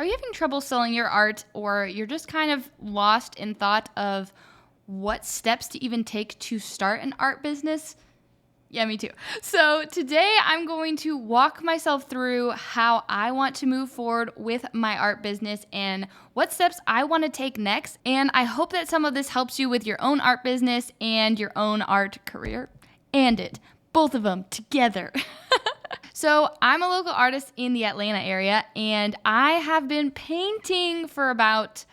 Are you having trouble selling your art, or you're just kind of lost in thought of what steps to even take to start an art business? Yeah, me too. So today I'm going to walk myself through how I want to move forward with my art business and what steps I want to take next. And I hope that some of this helps you with your own art business and your own art career both of them together. So I'm a local artist in the Atlanta area, and I have been painting for about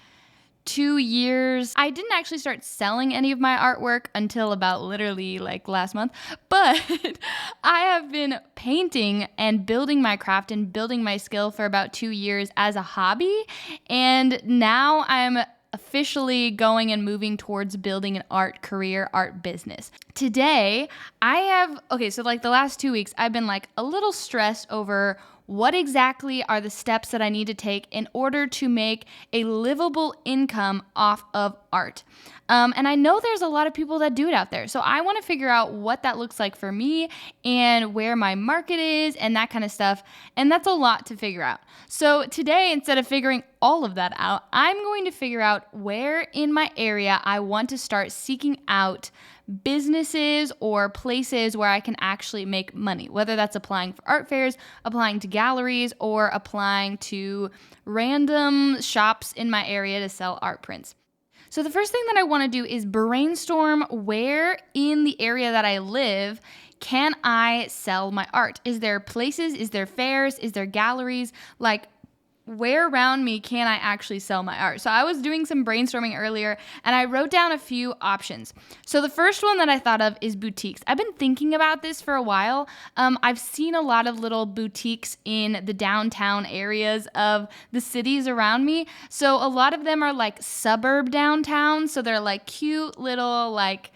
2 years. I didn't actually start selling any of my artwork until about literally like last month, but I have been painting and building my craft and building my skill for about 2 years as a hobby. And now I'm officially going and moving towards building an art career, art business. Today, so like the last 2 weeks, I've been like a little stressed over what exactly are the steps that I need to take in order to make a livable income off of art. And I know there's a lot of people that do it out there. So I want to figure out what that looks like for me and where my market is and that kind of stuff. And that's a lot to figure out. So today, instead of figuring all of that out, I'm going to figure out where in my area I want to start seeking out businesses or places where I can actually make money, whether that's applying for art fairs, applying to galleries, or applying to random shops in my area to sell art prints. So the first thing that I want to do is brainstorm where in the area that I live can I sell my art? Is there places? Is there fairs? Is there galleries? Like, where around me can I actually sell my art? So I was doing some brainstorming earlier and I wrote down a few options. So the first one that I thought of is boutiques. I've been thinking about this for a while. I've seen a lot of little boutiques in the downtown areas of the cities around me. So a lot of them are like suburb downtown. So they're like cute little like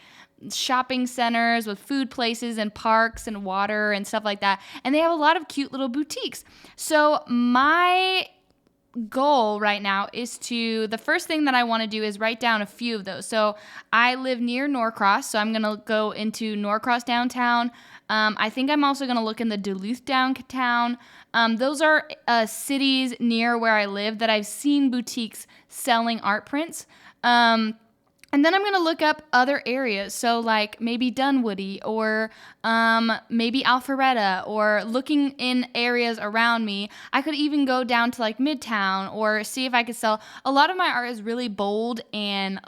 shopping centers with food places and parks and water and stuff like that. And they have a lot of cute little boutiques. So my goal right now is the first thing that I want to do is write down a few of those. So I live near Norcross, so I'm going to go into Norcross downtown. I think I'm also going to look in the Duluth downtown. Those are cities near where I live that I've seen boutiques selling art prints. And then I'm going to look up other areas, so like maybe Dunwoody or maybe Alpharetta, or looking in areas around me. I could even go down to like Midtown or see if I could sell. A lot of my art is really bold and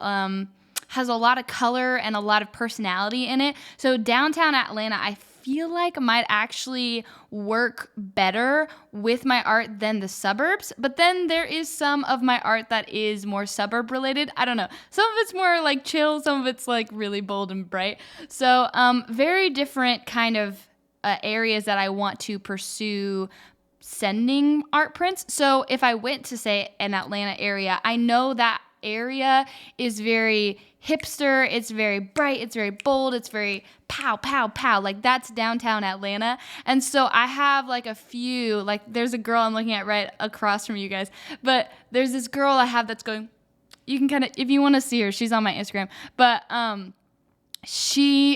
has a lot of color and a lot of personality in it. So downtown Atlanta, I feel like might actually work better with my art than the suburbs. But then there is some of my art that is more suburb related. I don't know. Some of it's more like chill. Some of it's like really bold and bright. So very different kind of areas that I want to pursue sending art prints. So if I went to, say, an Atlanta area, I know that area is very hipster, it's very bright, it's very bold, it's very pow, pow, pow. Like that's downtown Atlanta. And so I have like a few, like there's a girl I'm looking at right across from you guys, but there's this girl I have that's going, you can kind of, if you want to see her, she's on my Instagram, but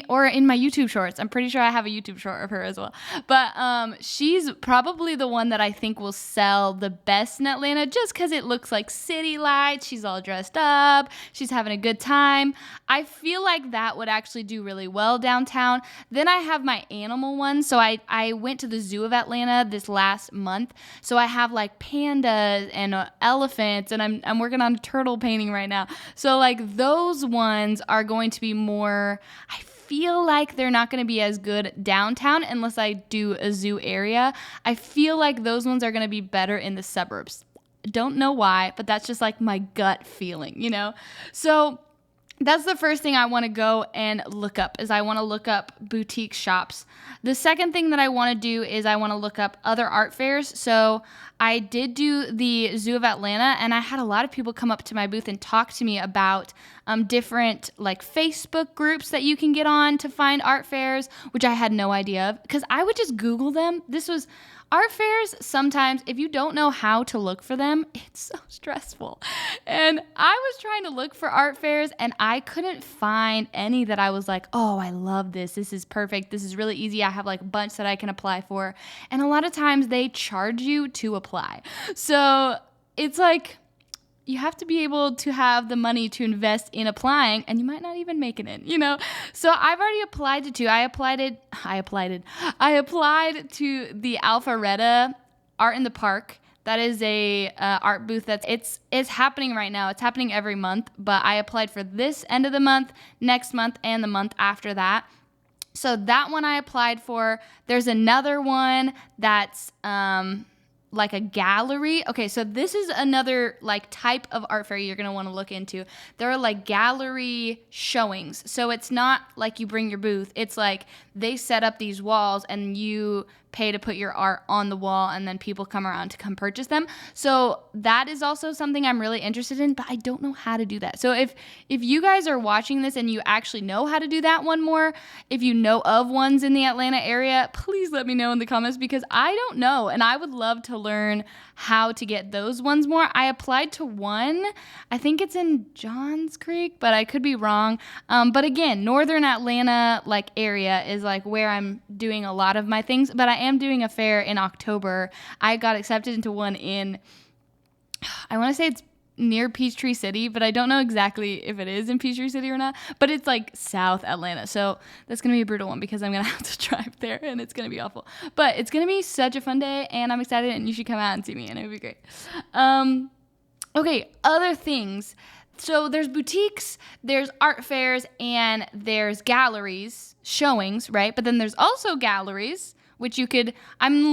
or in my YouTube shorts, I'm pretty sure I have a YouTube short of her as well. But she's probably the one that I think will sell the best in Atlanta just because it looks like city lights. She's all dressed up. She's having a good time. I feel like that would actually do really well downtown. Then I have my animal one. So I went to the Zoo of Atlanta this last month. So I have like pandas and elephants, and I'm working on a turtle painting right now. So like those ones are going to be more, I feel like they're not going to be as good downtown unless I do a zoo area. I feel like those ones are going to be better in the suburbs. Don't know why, but that's just like my gut feeling, you know? So that's the first thing I want to go and look up, is I want to look up boutique shops. The second thing that I want to do is I want to look up other art fairs. So I did do the Zoo of Atlanta, and I had a lot of people come up to my booth and talk to me about different like Facebook groups that you can get on to find art fairs, which I had no idea of because I would just Google them. Art fairs, sometimes, if you don't know how to look for them, it's so stressful. And I was trying to look for art fairs, and I couldn't find any that I was like, oh, I love this. This is perfect. This is really easy. I have like a bunch that I can apply for. And a lot of times they charge you to apply. So it's like you have to be able to have the money to invest in applying, and you might not even make it in, So I've already applied to two. I applied to the Alpharetta Art in the Park. That is a art booth it's happening right now. It's happening every month, but I applied for this end of the month, next month, and the month after that. So that one I applied for. There's another one that's like a gallery. Okay, so this is another like type of art fair you're going to want to look into. There are like gallery showings. So it's not like you bring your booth. It's like they set up these walls and you pay to put your art on the wall, and then people come around to come purchase them. So that is also something I'm really interested in, but I don't know how to do that. So if you guys are watching this and you actually know how to do that one more, if you know of ones in the Atlanta area, please let me know in the comments, because I don't know, and I would love to learn how to get those ones more. I applied to one. I think it's in Johns Creek, but I could be wrong. But again, northern Atlanta like area is like where I'm doing a lot of my things, but I am doing a fair in October. I got accepted into one in, I want to say it's near Peachtree City, but I don't know exactly if it is in Peachtree City or not, but it's like South Atlanta. So that's going to be a brutal one because I'm going to have to drive there and it's going to be awful. But it's going to be such a fun day and I'm excited, and you should come out and see me and it would be great. Okay, other things. So there's boutiques, there's art fairs, and there's galleries, showings, right? But then there's also galleries, which I'm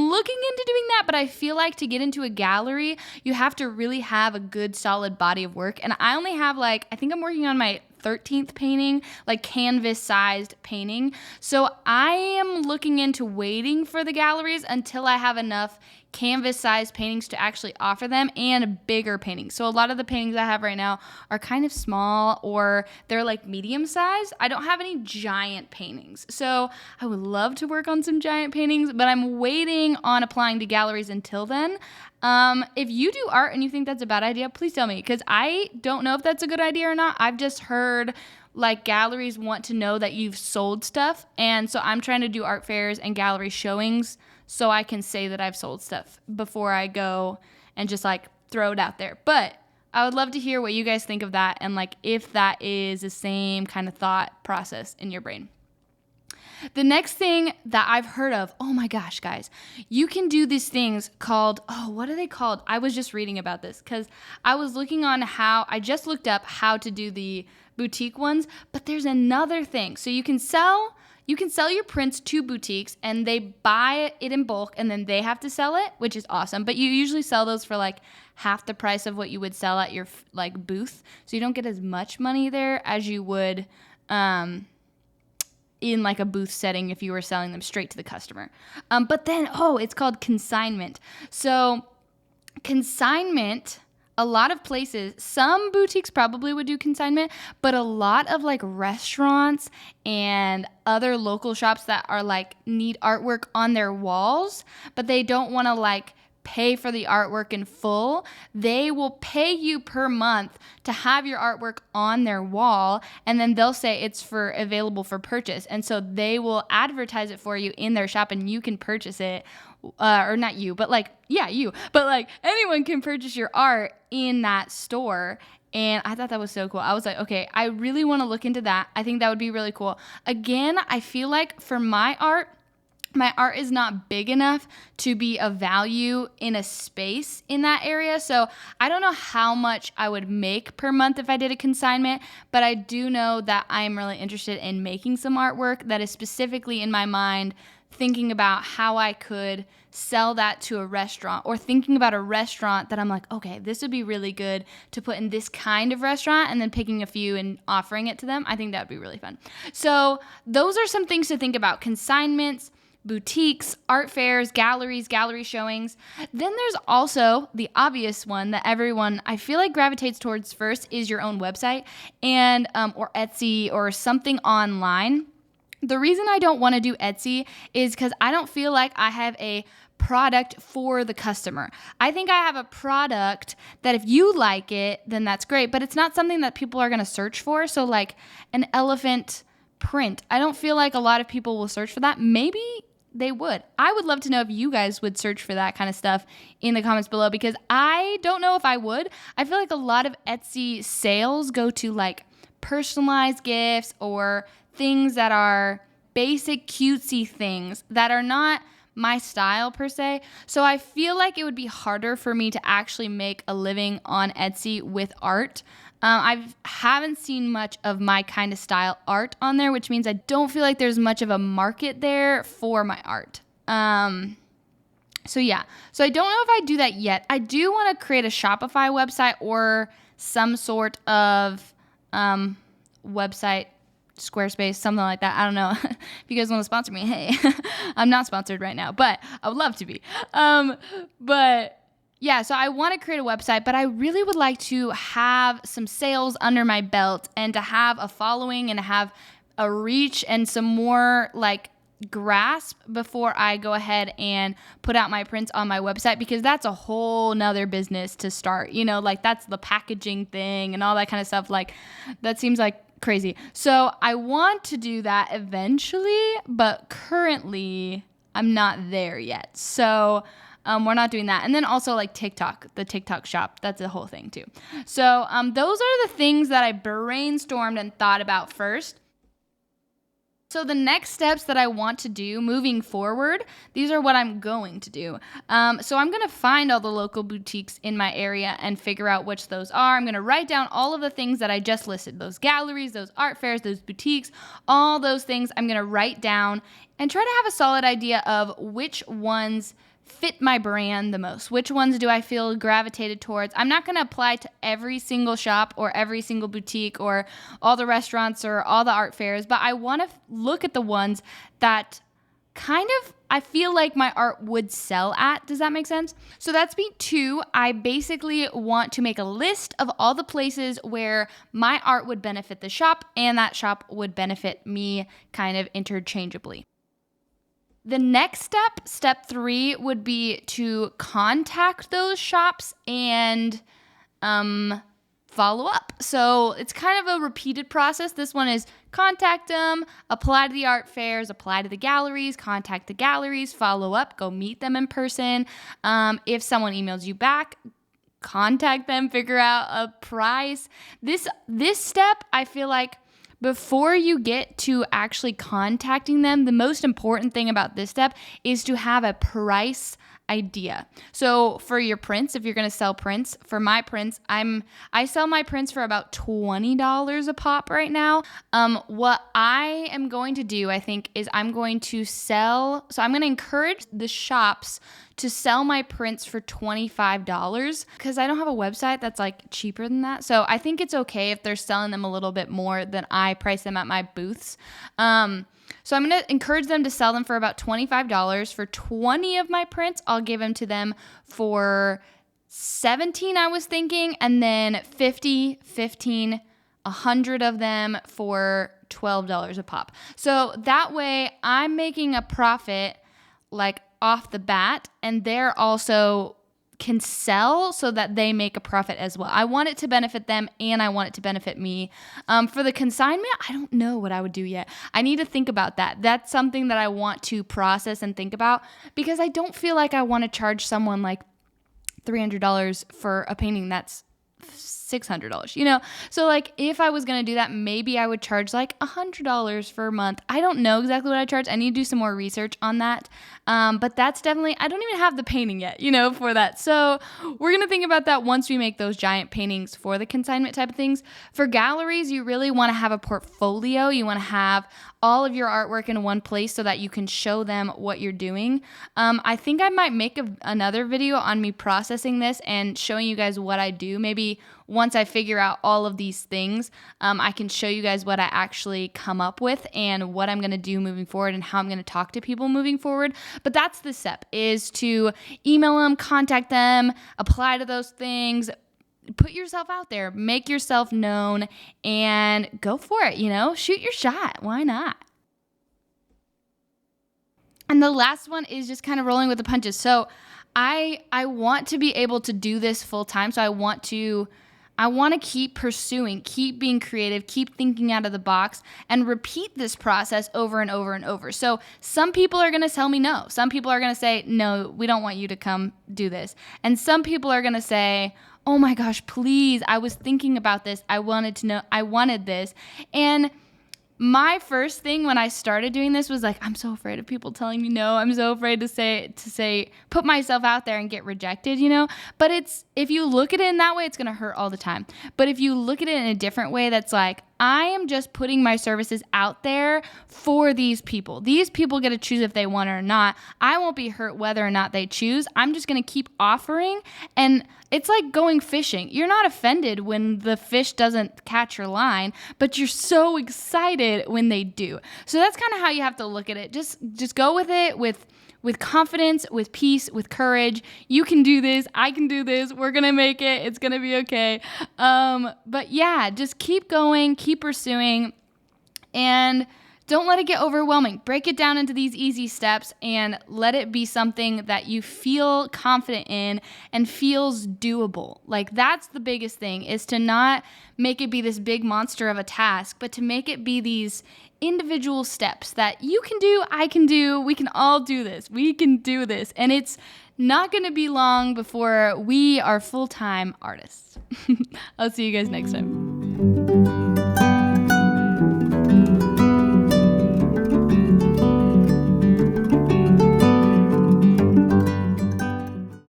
looking into doing that, but I feel like to get into a gallery, you have to really have a good solid body of work. And I only have I think I'm working on my 13th painting, like canvas sized painting. So I am looking into waiting for the galleries until I have enough canvas sized paintings to actually offer them, and bigger paintings. So a lot of the paintings I have right now are kind of small, or they're like medium size. I don't have any giant paintings. So I would love to work on some giant paintings, but I'm waiting on applying to galleries until then. If you do art and you think that's a bad idea, please tell me, because I don't know if that's a good idea or not. I've just heard like galleries want to know that you've sold stuff, and so I'm trying to do art fairs and gallery showings so I can say that I've sold stuff before I go and just like throw it out there. But I would love to hear what you guys think of that, and like if that is the same kind of thought process in your brain. The next thing that I've heard of, oh my gosh, guys, you can do these things called, what are they called? I was just reading about this because I was looking on I just looked up how to do the boutique ones, but there's another thing. So you can sell your prints to boutiques and they buy it in bulk and then they have to sell it, which is awesome. But you usually sell those for like half the price of what you would sell at your like booth. So you don't get as much money there as you would in like a booth setting if you were selling them straight to the customer. But then, it's called consignment. So consignment, a lot of places, some boutiques probably would do consignment, but a lot of like restaurants and other local shops that are like need artwork on their walls, but they don't want to like pay for the artwork in full, they will pay you per month to have your artwork on their wall, and then they'll say it's available for purchase. And so they will advertise it for you in their shop and you can purchase it. Or not you, but like, yeah, you. But like anyone can purchase your art in that store. And I thought that was so cool. I was like, okay, I really want to look into that. I think that would be really cool. Again, I feel like for my art is not big enough to be of value in a space in that area. So I don't know how much I would make per month if I did a consignment, but I do know that I'm really interested in making some artwork that is specifically in my mind, thinking about how I could sell that to a restaurant, or thinking about a restaurant that I'm like, okay, this would be really good to put in this kind of restaurant, and then picking a few and offering it to them. I think that would be really fun. So those are some things to think about: consignments, boutiques, art fairs, galleries, gallery showings. Then there's also the obvious one that everyone, I feel like, gravitates towards first is your own website and or Etsy or something online. The reason I don't want to do Etsy is because I don't feel like I have a product for the customer. I think I have a product that if you like it, then that's great, but it's not something that people are going to search for. So like an elephant print, I don't feel like a lot of people will search for that. Maybe they would. I would love to know if you guys would search for that kind of stuff in the comments below, because I don't know if I would. I feel like a lot of Etsy sales go to like personalized gifts or things that are basic cutesy things that are not my style per se. So I feel like it would be harder for me to actually make a living on Etsy with art. I haven't seen much of my kind of style art on there, which means I don't feel like there's much of a market there for my art. So yeah, so I don't know if I do that yet. I do want to create a Shopify website or some sort of website, Squarespace, something like that. I don't know. If you guys want to sponsor me, hey, I'm not sponsored right now, but I would love to be. But yeah, so I want to create a website, but I really would like to have some sales under my belt and to have a following and to have a reach and some more like grasp before I go ahead and put out my prints on my website, because that's a whole nother business to start, like that's the packaging thing and all that kind of stuff. Like that seems like crazy. So I want to do that eventually, but currently I'm not there yet. So we're not doing that. And then also like TikTok, the TikTok shop, that's a whole thing too. So those are the things that I brainstormed and thought about first. So the next steps that I want to do moving forward, these are what I'm going to do. So I'm going to find all the local boutiques in my area and figure out which those are. I'm going to write down all of the things that I just listed, those galleries, those art fairs, those boutiques, all those things I'm going to write down and try to have a solid idea of which ones fit my brand the most. Which ones do I feel gravitated towards? I'm not going to apply to every single shop or every single boutique or all the restaurants or all the art fairs, but I want to look at the ones that kind of I feel like my art would sell at. Does that make sense? So that's beat 2. I basically want to make a list of all the places where my art would benefit the shop and that shop would benefit me kind of interchangeably. The next step 3, would be to contact those shops and follow up. So it's kind of a repeated process. This one is contact them, apply to the art fairs, apply to the galleries, contact the galleries, follow up, go meet them in person. If someone emails you back, contact them, figure out a price. This step, I feel like, before you get to actually contacting them, the most important thing about this step is to have a price idea. So for your prints, if you're going to sell prints, for my prints, I sell my prints for about $20 a pop right now. What I am going to do, I think, is I'm going to encourage the shops to sell my prints for $25, because I don't have a website that's like cheaper than that. So I think it's okay if they're selling them a little bit more than I price them at my booths. So I'm going to encourage them to sell them for about $25. For 20 of my prints, I'll give them to them for $17, I was thinking, and then 50, 15, 100 of them for $12 a pop. So that way I'm making a profit like off the bat, and they're also can sell so that they make a profit as well. I want it to benefit them and I want it to benefit me. For the consignment, I don't know what I would do yet. I need to think about that. That's something that I want to process and think about, because I don't feel like I want to charge someone like $300 for a painting that's $600, So like if I was going to do that, maybe I would charge like $100 for a month. I don't know exactly what I charge. I need to do some more research on that. But that's definitely, I don't even have the painting yet, for that. So we're going to think about that once we make those giant paintings for the consignment type of things. For galleries, you really want to have a portfolio. You want to have all of your artwork in one place so that you can show them what you're doing. I think I might make another video on me processing this and showing you guys what I do. Maybe once I figure out all of these things, I can show you guys what I actually come up with and what I'm going to do moving forward and how I'm going to talk to people moving forward. But that's the step, is to email them, contact them, apply to those things, put yourself out there, make yourself known, and go for it, shoot your shot. Why not? And the last one is just kind of rolling with the punches. So I want to be able to do this full time. So I want to I want to keep pursuing, keep being creative, keep thinking out of the box, and repeat this process over and over and over. So some people are going to tell me no. Some people are going to say, no, we don't want you to come do this. And some people are going to say, oh my gosh, please, I was thinking about this. I wanted to know, I wanted this. And my first thing when I started doing this was like, I'm so afraid of people telling me no. I'm so afraid to say, put myself out there and get rejected, But if you look at it in that way, it's going to hurt all the time. But if you look at it in a different way, that's like, I am just putting my services out there for these people. These people get to choose if they want it or not. I won't be hurt whether or not they choose. I'm just going to keep offering. And it's like going fishing. You're not offended when the fish doesn't catch your line, but you're so excited when they do. So that's kind of how you have to look at it. Just go with it with confidence, with peace, with courage. You can do this. I can do this. We're going to make it. It's going to be okay. But yeah, just keep going, keep pursuing, and don't let it get overwhelming. Break it down into these easy steps and let it be something that you feel confident in and feels doable. Like that's the biggest thing, is to not make it be this big monster of a task, but to make it be these individual steps that you can do, I can do, we can all do this. We can do this. And it's not going to be long before we are full-time artists. I'll see you guys next time.